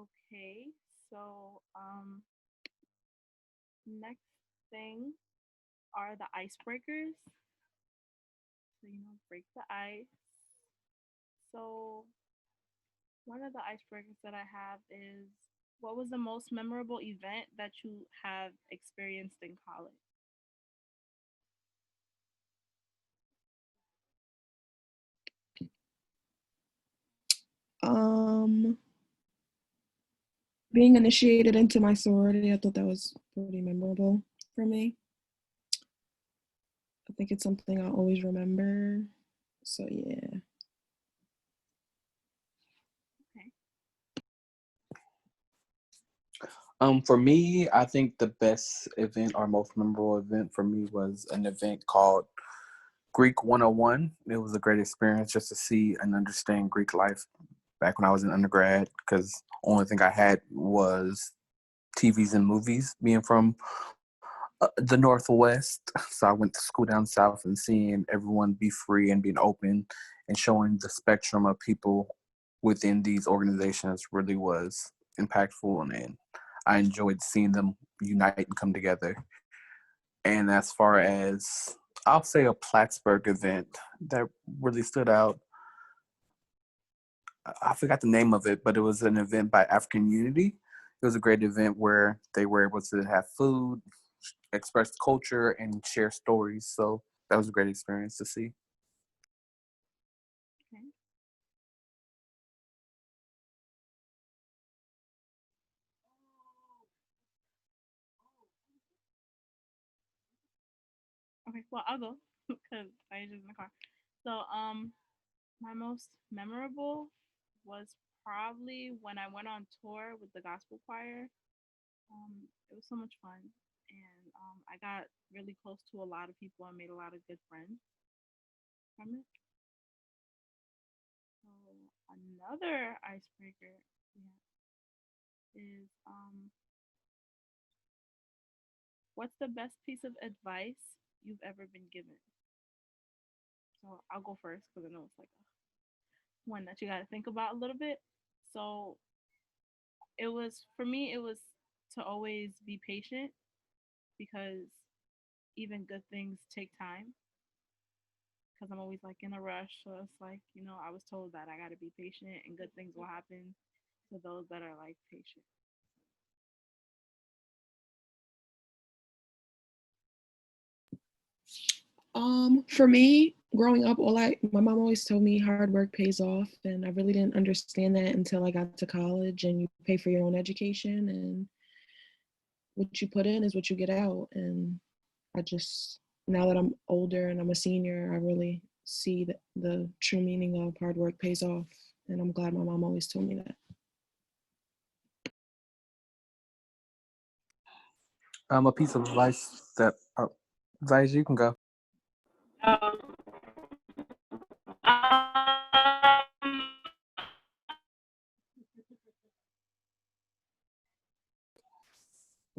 Okay, so next thing are the icebreakers. So break the ice. So one of the icebreakers that I have is, what was the most memorable event that you have experienced in college? Um, Being initiated into my sorority, I thought that was pretty memorable for me. I think it's something I'll always remember. So yeah. Okay. For me, I think the best event or most memorable event for me was an event called Greek 101. It was a great experience just to see and understand Greek life back when I was in undergrad, because only thing I had was TVs and movies, being from the Northwest. So I went to school down south, and seeing everyone be free and being open and showing the spectrum of people within these organizations really was impactful, and I enjoyed seeing them unite and come together. And as far as, I'll say, a Plattsburgh event that really stood out, I forgot the name of it, but it was an event by African Unity. It was a great event where they were able to have food, express culture, and share stories. So that was a great experience to see. Okay. Okay. Well, I'll go because I just in the car. So my most memorable was probably when I went on tour with the gospel choir. It was so much fun, and I got really close to a lot of people and made a lot of good friends from it. So another icebreaker, yeah, is what's the best piece of advice you've ever been given? So I'll go first because I know it's like one that you got to think about a little bit. So it was, for me, it was to always be patient, because even good things take time, because I'm always like in a rush. So it's like, I was told that I got to be patient and good things will happen to those that are like patient. For me, growing up, my mom always told me hard work pays off, and I really didn't understand that until I got to college. And you pay for your own education, and what you put in is what you get out. And I just, now that I'm older and I'm a senior, I really see the true meaning of hard work pays off. And I'm glad my mom always told me that. A piece of advice that, advice, you can go.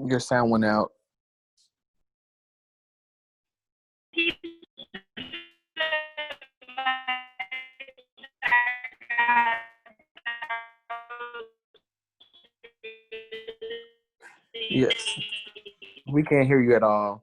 Your sound went out. Yes, we can't hear you at all.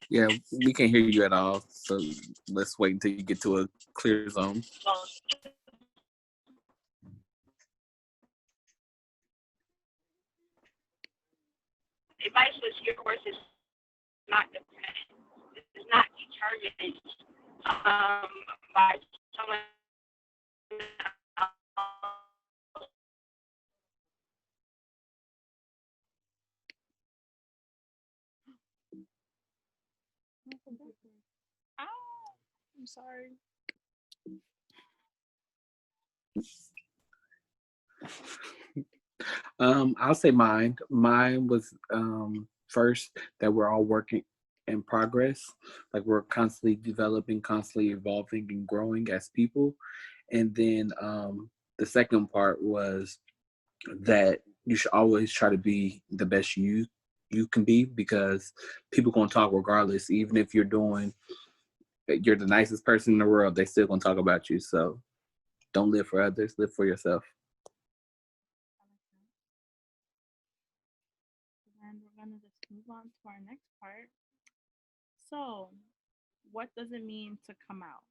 Yeah, we can't hear you at all. So let's wait until you get to a clear zone. Ah, I'm sorry. I'll say mine. Mine was first, that we're all working in progress. Like, we're constantly developing, constantly evolving and growing as people. And then the second part was that you should always try to be the best you can be, because people gonna talk regardless. Even if you're the nicest person in the world, they still gonna talk about you. So don't live for others, live for yourself. And we're gonna just move on to our next part. So, what does it mean to come out?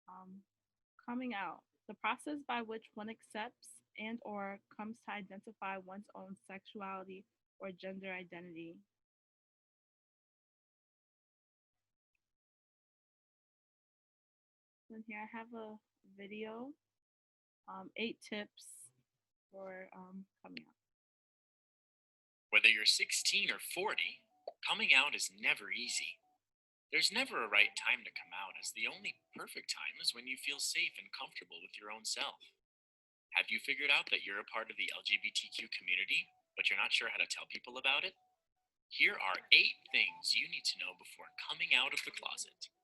Um, Coming out, the process by which one accepts and or comes to identify one's own sexuality or gender identity. And here I have a video, 8 tips for coming out. Whether you're 16 or 40, coming out is never easy. There's never a right time to come out, as the only perfect time is when you feel safe and comfortable with your own self. Have you figured out that you're a part of the LGBTQ community, but you're not sure how to tell people about it? Here are 8 things you need to know before coming out of the closet.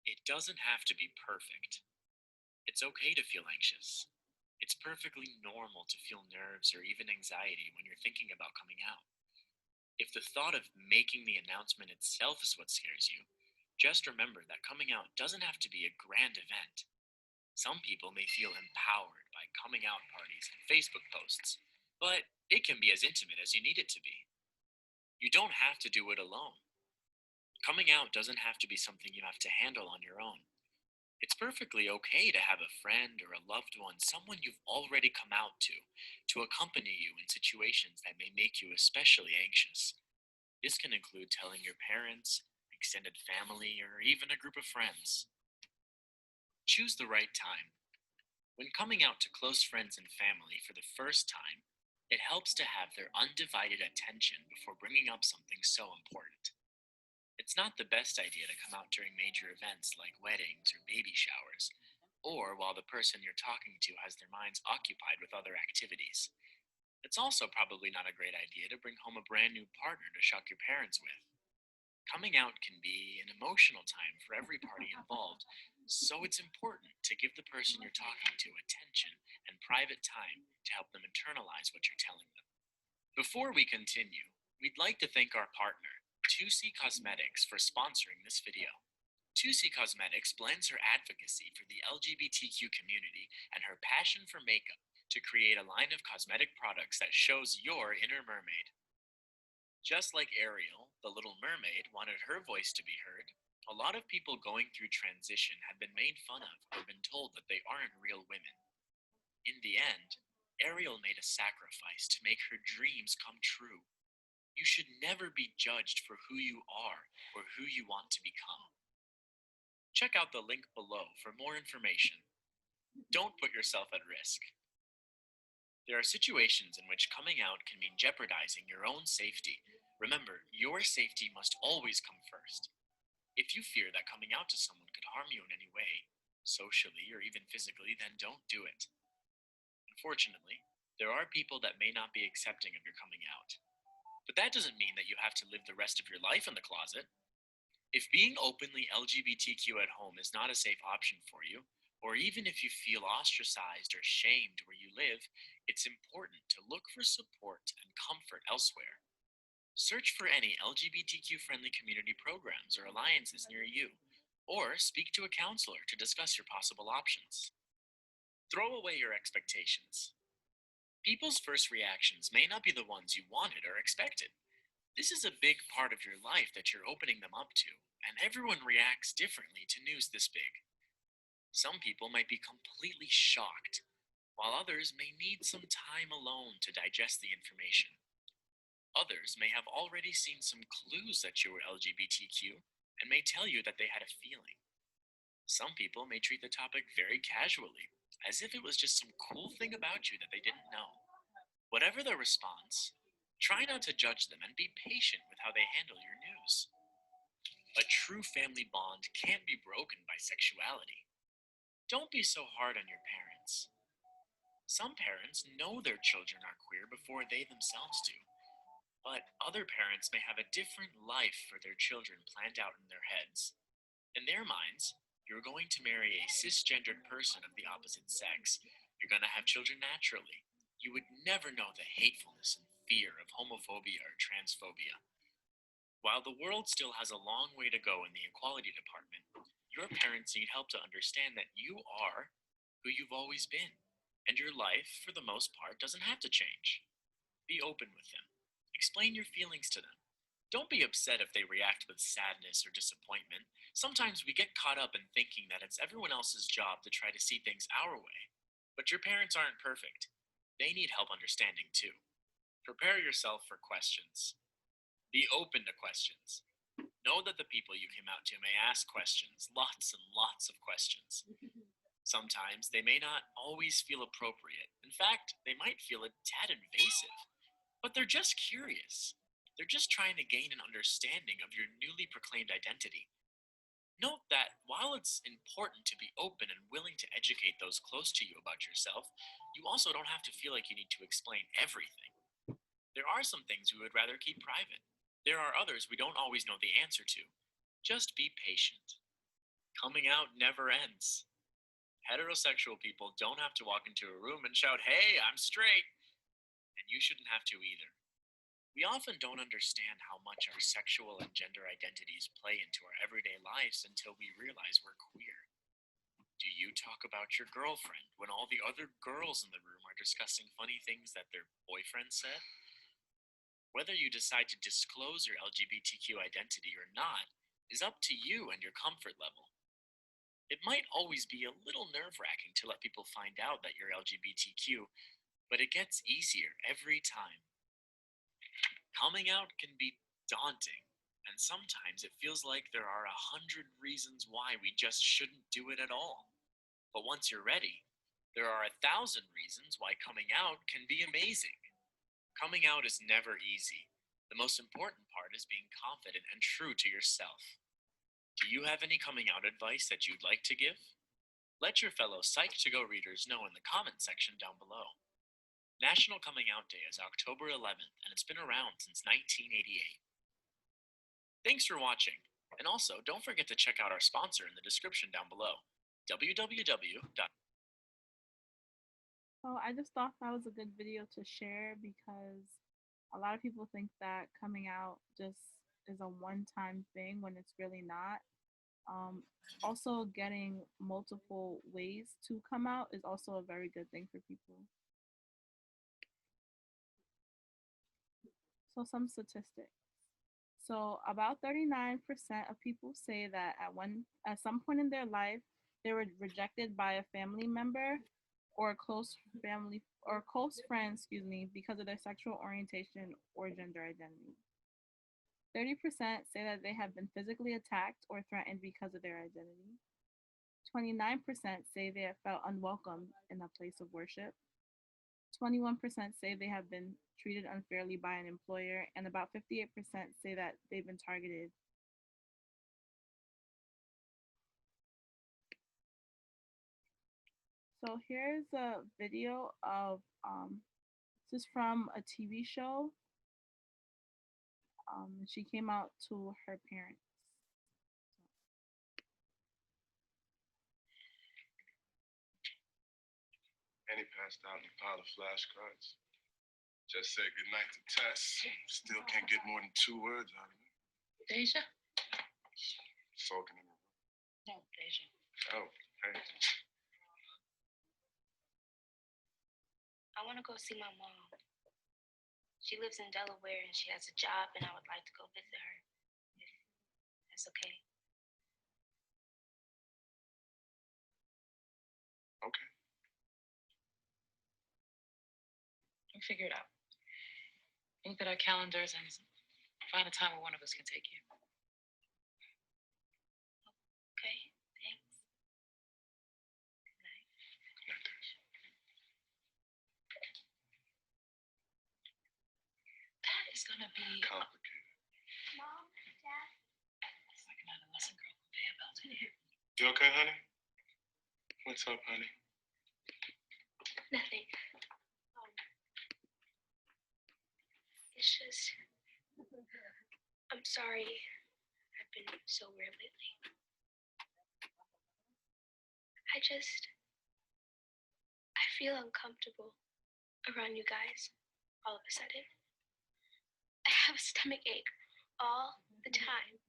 It doesn't have to be perfect. It's okay to feel anxious. It's perfectly normal to feel nerves or even anxiety when you're thinking about coming out. If the thought of making the announcement itself is what scares you, just remember that coming out doesn't have to be a grand event. Some people may feel empowered by coming out parties and Facebook posts, but it can be as intimate as you need it to be. You don't have to do it alone. Coming out doesn't have to be something you have to handle on your own. It's perfectly okay to have a friend or a loved one, someone you've already come out to accompany you in situations that may make you especially anxious. This can include telling your parents, extended family, or even a group of friends. Choose the right time. When coming out to close friends and family for the first time, it helps to have their undivided attention before bringing up something so important. It's not the best idea to come out during major events like weddings or baby showers, or while the person you're talking to has their minds occupied with other activities. It's also probably not a great idea to bring home a brand new partner to shock your parents with. Coming out can be an emotional time for every party involved, so it's important to give the person you're talking to attention and private time to help them internalize what you're telling them. Before we continue, we'd like to thank our partner, 2C Cosmetics, for sponsoring this video. 2C Cosmetics blends her advocacy for the LGBTQ community and her passion for makeup to create a line of cosmetic products that shows your inner mermaid. Just like Ariel, the Little Mermaid, wanted her voice to be heard, a lot of people going through transition have been made fun of or been told that they aren't real women. In the end, Ariel made a sacrifice to make her dreams come true. You should never be judged for who you are or who you want to become. Check out the link below for more information. Don't put yourself at risk. There are situations in which coming out can mean jeopardizing your own safety. Remember, your safety must always come first. If you fear that coming out to someone could harm you in any way, socially or even physically, then don't do it. Unfortunately, there are people that may not be accepting of your coming out. But that doesn't mean that you have to live the rest of your life in the closet. If being openly LGBTQ at home is not a safe option for you, or even if you feel ostracized or shamed where you live, it's important to look for support and comfort elsewhere. Search for any LGBTQ friendly community programs or alliances near you, or speak to a counselor to discuss your possible options. Throw away your expectations. People's first reactions may not be the ones you wanted or expected. This is a big part of your life that you're opening them up to, and everyone reacts differently to news this big. Some people might be completely shocked, while others may need some time alone to digest the information. Others may have already seen some clues that you were LGBTQ and may tell you that they had a feeling. Some people may treat the topic very casually, as if it was just some cool thing about you that they didn't know. Whatever their response, try not to judge them and be patient with how they handle your news. A true family bond can't be broken by sexuality. Don't be so hard on your parents. Some parents know their children are queer before they themselves do, but other parents may have a different life for their children planned out in their heads. In their minds, You're going to marry a cisgendered person of the opposite sex. You're going to have children naturally. You would never know the hatefulness and fear of homophobia or transphobia. While the world still has a long way to go in the equality department, your parents need help to understand that you are who you've always been, and your life, for the most part, doesn't have to change. Be open with them. Explain your feelings to them. Don't be upset if they react with sadness or disappointment. Sometimes we get caught up in thinking that it's everyone else's job to try to see things our way. But your parents aren't perfect. They need help understanding too. Prepare yourself for questions. Be open to questions. Know that the people you came out to may ask questions, lots and lots of questions. Sometimes they may not always feel appropriate. In fact, they might feel a tad invasive. But they're just curious. They're just trying to gain an understanding of your newly proclaimed identity. Note that while it's important to be open and willing to educate those close to you about yourself, you also don't have to feel like you need to explain everything. There are some things we would rather keep private. There are others we don't always know the answer to. Just be patient. Coming out never ends. Heterosexual people don't have to walk into a room and shout, "Hey, I'm straight," and you shouldn't have to either. We often don't understand how much our sexual and gender identities play into our everyday lives until we realize we're queer. Do you talk about your girlfriend when all the other girls in the room are discussing funny things that their boyfriend said? Whether you decide to disclose your LGBTQ identity or not is up to you and your comfort level. It might always be a little nerve-wracking to let people find out that you're LGBTQ, but it gets easier every time. Coming out can be daunting, and sometimes it feels like there are 100 reasons why we just shouldn't do it at all. But once you're ready, there are 1,000 reasons why coming out can be amazing. Coming out is never easy. The most important part is being confident and true to yourself. Do you have any coming out advice that you'd like to give? Let your fellow Psych to Go readers know in the comment section down below. National Coming Out Day is October 11th, and it's been around since 1988. Thanks for watching, and also don't forget to check out our sponsor in the description down below, www. So I just thought that was a good video to share because a lot of people think that coming out just is a one-time thing when it's really not. Also, getting multiple ways to come out is also a very good thing for people. So some statistics. So about 39% of people say that at some point in their life they were rejected by a family member or a close friend, because of their sexual orientation or gender identity. 30% say that they have been physically attacked or threatened because of their identity. 29% say they have felt unwelcome in a place of worship. 21% say they have been treated unfairly by an employer, and about 58% say that they've been targeted. So here's a video of this is from a TV show. She came out to her parents. And he passed out in a pile of flashcards. Just said goodnight to Tess. Still can't get more than 2 words out of him. Deja? Sulking in the room. No, Deja. Oh, hey. I want to go see my mom. She lives in Delaware and she has a job, and I would like to go visit her. If that's okay. Okay. We'll figure it out. Look at our calendars and find a time where one of us can take you. Okay, thanks. Good night. Good night, Tess. That is gonna be Complicated. Mom, Dad. It's like an adolescent girl with conveyor belts in here. You okay, honey? What's up, honey? Nothing. It's just, I'm sorry. I've been so weird lately. I feel uncomfortable around you guys all of a sudden. I have a stomach ache all the time.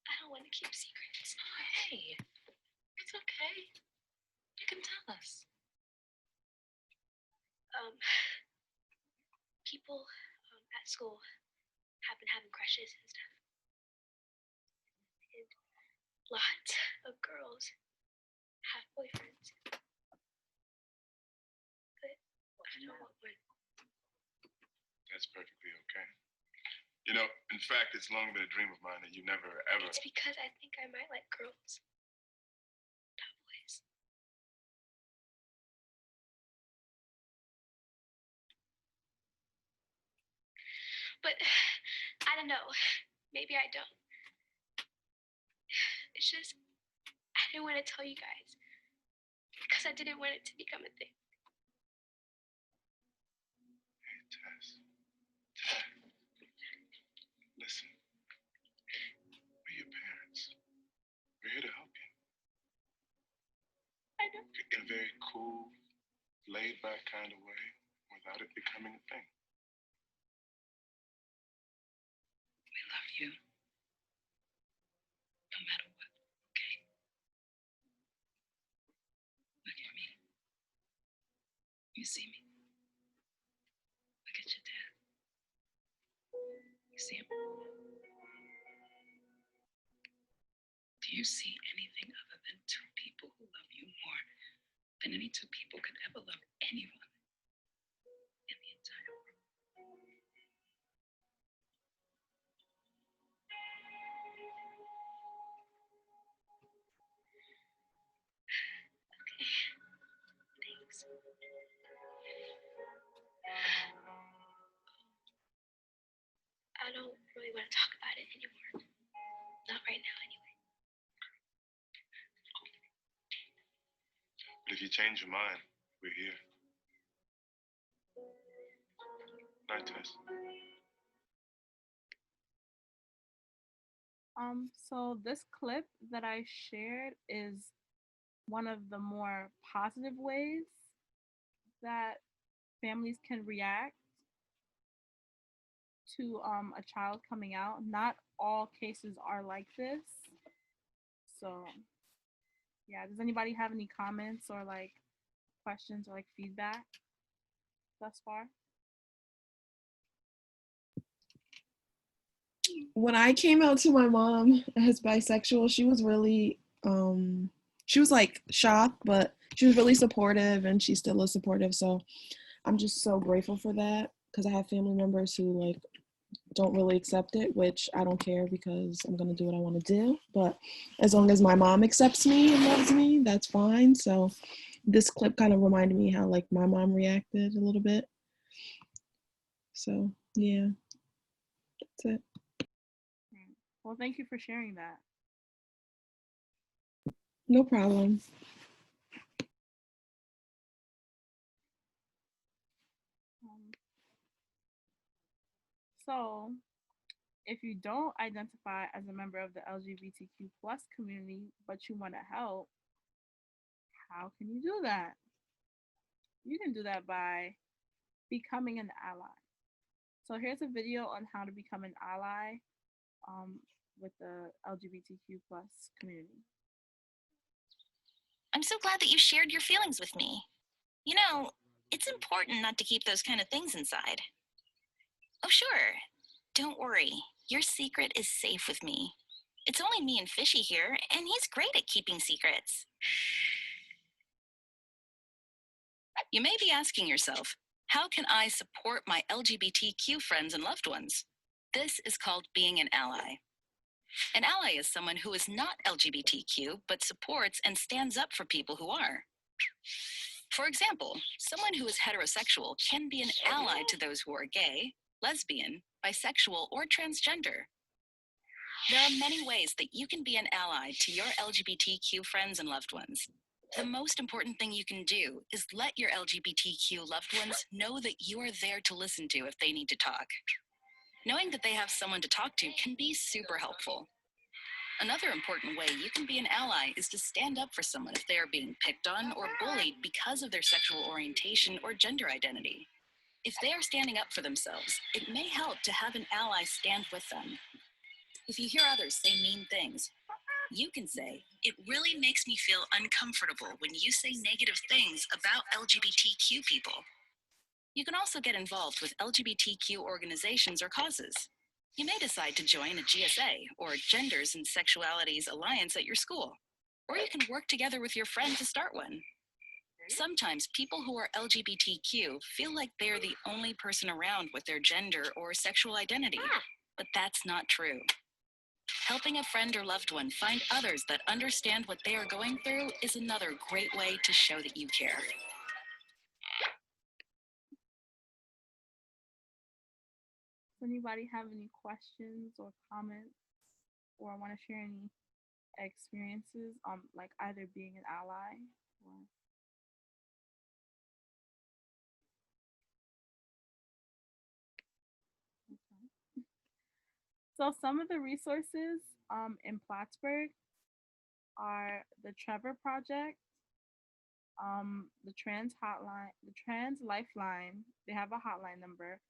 I don't want to keep secrets. Oh, hey, it's okay. You can tell us. People at school have been having crushes and stuff. And lots of girls have boyfriends. But I don't want one. That's perfectly okay. You know, in fact, it's long been a dream of mine that you never, ever... It's because I think I might like girls, not boys. But I don't know. Maybe I don't. It's just, I didn't want to tell you guys because I didn't want it to become a thing. Hey, Tess. Listen. We're your parents. We're here to help you. I know. In a very cool, laid-back kind of way, without it becoming a thing. We love you. No matter what, okay? Look at me. You see me? Look at your dad. You see him? Do you see anything other than two people who love you more than any two people could ever love anyone in the entire world? Thanks. I don't really want to talk about it anymore. Not right now, anyway. But if you change your mind, we're here. Night, Tess. So this clip that I shared is one of the more positive ways that families can react to a child coming out. Not all cases are like this. So yeah, does anybody have any comments or like questions or like feedback thus far? When I came out to my mom as bisexual, she was really she was like shocked, but she was really supportive, and she still is supportive. So I'm just so grateful for that, because I have family members who like don't really accept it, which I don't care, because I'm gonna do what I want to do. But as long as my mom accepts me and loves me, that's fine. So this clip kind of reminded me how like my mom reacted a little bit. So yeah, that's it. Well, thank you for sharing that. No problem. So, if you don't identify as a member of the LGBTQ plus community, but you want to help, how can you do that? You can do that by becoming an ally. So here's a video on how to become an ally with the LGBTQ plus community. I'm so glad that you shared your feelings with me. You know, it's important not to keep those kind of things inside. Oh, sure. Don't worry. Your secret is safe with me. It's only me and Fishy here, and he's great at keeping secrets. You may be asking yourself, how can I support my LGBTQ friends and loved ones? This is called being an ally. An ally is someone who is not LGBTQ, but supports and stands up for people who are. For example, someone who is heterosexual can be an ally to those who are gay, lesbian, bisexual, or transgender. There are many ways that you can be an ally to your LGBTQ friends and loved ones. The most important thing you can do is let your LGBTQ loved ones know that you are there to listen to if they need to talk. Knowing that they have someone to talk to can be super helpful. Another important way you can be an ally is to stand up for someone if they are being picked on or bullied because of their sexual orientation or gender identity. If they are standing up for themselves, it may help to have an ally stand with them. If you hear others say mean things, you can say, "It really makes me feel uncomfortable when you say negative things about LGBTQ people." You can also get involved with LGBTQ organizations or causes. You may decide to join a GSA or Genders and Sexualities Alliance at your school, or you can work together with your friend to start one. Sometimes people who are LGBTQ feel like they're the only person around with their gender or sexual identity, but that's not true. Helping a friend or loved one find others that understand what they are going through is another great way to show that you care. Does anybody have any questions or comments or want to share any experiences on like either being an ally or okay. So some of the resources in Plattsburgh are the Trevor Project, the Trans Hotline, the Trans Lifeline. They have a hotline number.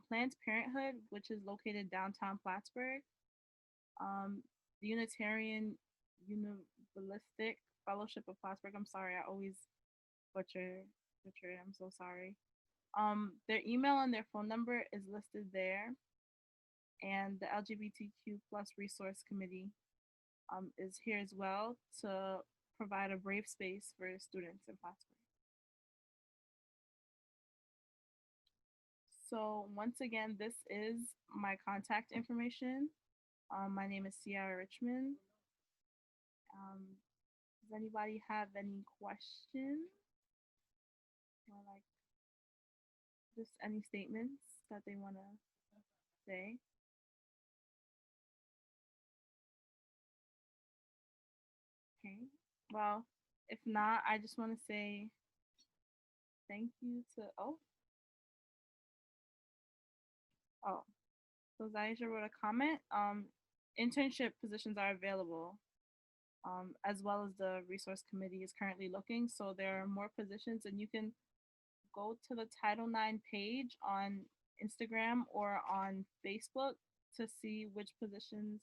Planned Parenthood, which is located downtown Plattsburgh. The Unitarian Universalistic Fellowship of Plattsburgh. I'm sorry, I always butcher it. I'm so sorry. Their email and their phone number is listed there, and the LGBTQ plus resource committee is here as well to provide a brave space for students in Plattsburgh. So once again, this is my contact information. My name is Ciarah Richmond. Does anybody have any questions or like just any statements that they want to say? Okay. Well, if not, I just want to say thank you to so Zaisha wrote a comment. Internship positions are available, as well as the resource committee is currently looking. So there are more positions, and you can go to the Title IX page on Instagram or on Facebook to see which positions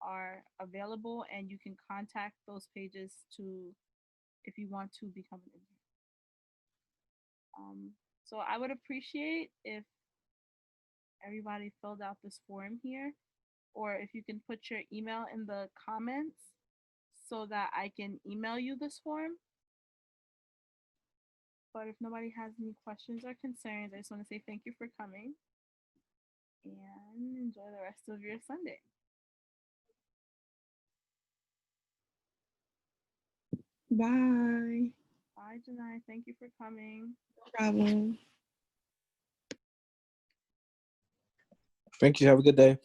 are available, and you can contact those pages to if you want to become an intern. So I would appreciate if everybody filled out this form here, or if you can put your email in the comments so that I can email you this form. But if nobody has any questions or concerns, I just want to say thank you for coming and enjoy the rest of your Sunday. Bye. Bye, Janai. Thank you for coming. No problem. Thank you. Have a good day.